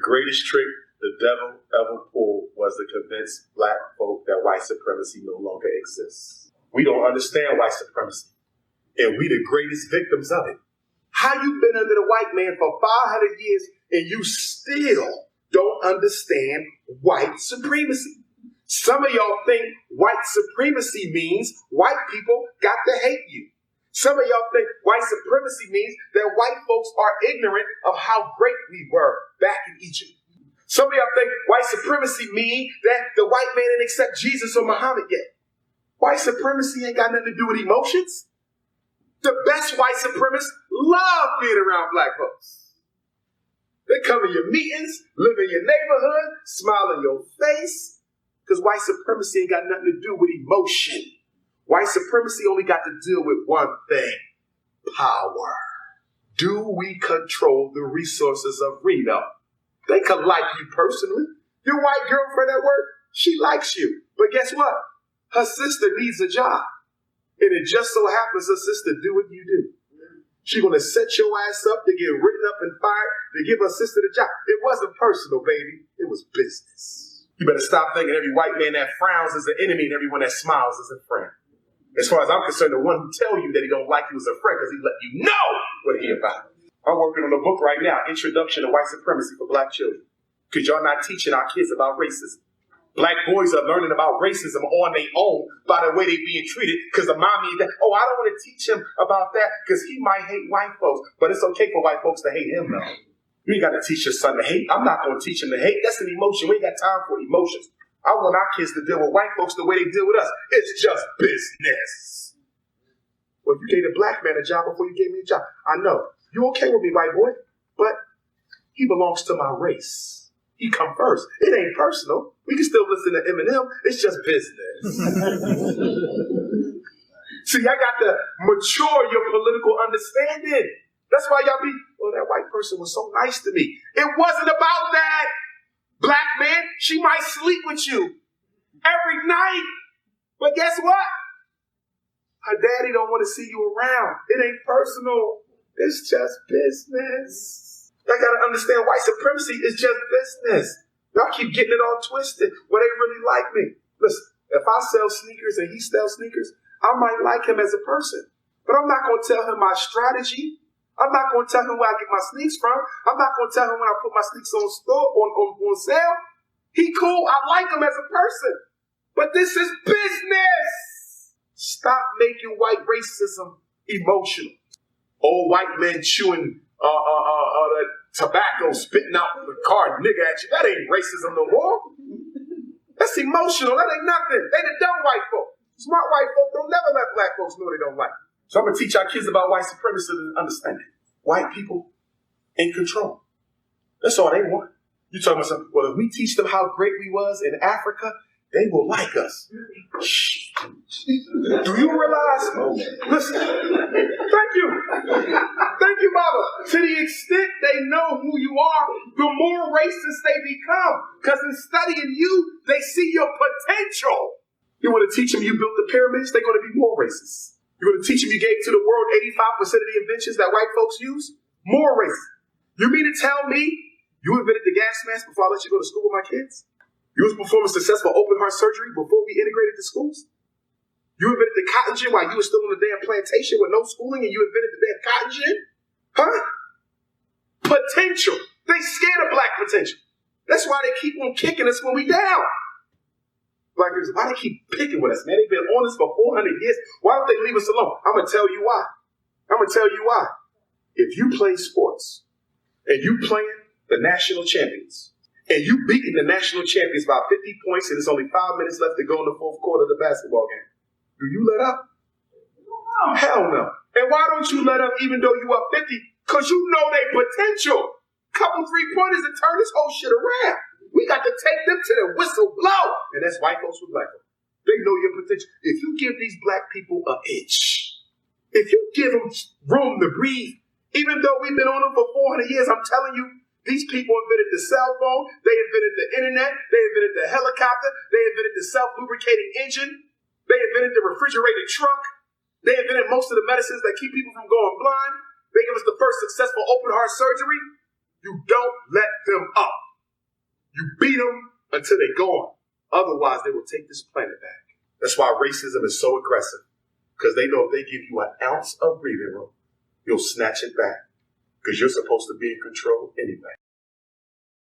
greatest trick the devil ever pulled was to convince black folk that white supremacy no longer exists. We don't understand white supremacy, and we the greatest victims of it. How you been under the white man for 500 years and you still don't understand white supremacy? Some of y'all think white supremacy means white people got to hate you. Some of y'all think white supremacy means that white folks are ignorant of how great we were back in Egypt. Some of y'all think white supremacy means that the white man didn't accept Jesus or Muhammad yet. White supremacy ain't got nothing to do with emotions. The best white supremacists love being around black folks. They come in your meetings, live in your neighborhood, smile in your face, because white supremacy ain't got nothing to do with emotion. White supremacy only got to deal with one thing: power. Do we control the resources of Reno? They could like you personally. Your white girlfriend at work, she likes you. But guess what? Her sister needs a job. And it just so happens her sister do what you do. She's going to set your ass up to get written up and fired to give her sister the job. It wasn't personal, baby. It was business. You better stop thinking every white man that frowns is an enemy and everyone that smiles is a friend. As far as I'm concerned, the one who tell you that he don't like you is a friend because he let you know what he about. I'm working on a book right now, Introduction to White Supremacy for Black Children. Because y'all not teaching our kids about racism. Black boys are learning about racism on their own by the way they being treated because the mommy, I don't want to teach him about that because he might hate white folks. But it's okay for white folks to hate him, though. You ain't got to teach your son to hate. I'm not going to teach him to hate. That's an emotion. We ain't got time for emotions. I want our kids to deal with white folks the way they deal with us. It's just business. Well, you gave a black man a job before you gave me a job. I know. You okay with me, white boy? But he belongs to my race. He come first. It ain't personal. We can still listen to Eminem. It's just business. See, I got to mature your political understanding. That's why y'all be, well, that white person was so nice to me. It wasn't about that. Black man, she might sleep with you every night. But guess what? Her daddy don't want to see you around. It ain't personal. It's just business. I got to understand white supremacy is just business. Y'all keep getting it all twisted where they really like me. Listen, if I sell sneakers and he sells sneakers, I might like him as a person. But I'm not going to tell him my strategy. I'm not going to tell him where I get my sneaks from. I'm not going to tell him when I put my sneaks on sale. He cool. I like him as a person. But this is business. Stop making white racism emotional. Old white men chewing tobacco, spitting out the car nigga at you. That ain't racism no more. That's emotional. That ain't nothing. They the dumb white folk. Smart white folk don't never let black folks know they don't like them. So I'm going to teach our kids about white supremacy and understand it. White people in control. That's all they want. You talking about something? Well, if we teach them how great we was in Africa, they will like us. Shh. Do you realize? Listen. Thank you. Thank you, Baba. To the extent they know who you are, the more racist they become. Because in studying you, they see your potential. You want to teach them you built the pyramids, they're going to be more racist. You want to teach them you gave to the world 85% of the inventions that white folks use? More racist. You mean to tell me you invented the gas mask before I let you go to school with my kids? You was performing successful open heart surgery before we integrated the schools? You invented the cotton gin while you were still on the damn plantation with no schooling and you invented the damn cotton gin? Huh? Potential. They scared of black potential. That's why they keep on kicking us when we down. Black people, why they keep picking with us, man? They've been on us for 400 years. Why don't they leave us alone? I'm going to tell you why. If you play sports and you playing the national champions and you beating the national champions by 50 points and there's only 5 minutes left to go in the fourth quarter of the basketball game, do you let up? No. Hell no. And why don't you let up even though you up 50? Because you know they potential. Couple 3-pointers to turn this whole shit around. We got to take them to the whistle blow. And that's white folks with black folks. They know your potential. If you give these black people an inch, if you give them room to breathe, even though we've been on them for 400 years, I'm telling you, these people invented the cell phone, they invented the internet, they invented the helicopter, they invented the self-lubricating engine, they invented the refrigerated truck, they invented most of the medicines that keep people from going blind, they gave us the first successful open heart surgery. You don't let them up. You beat them until they're gone. Otherwise, they will take this planet back. That's why racism is so aggressive. Because they know if they give you an ounce of breathing room, you'll snatch it back. Because you're supposed to be in control anyway.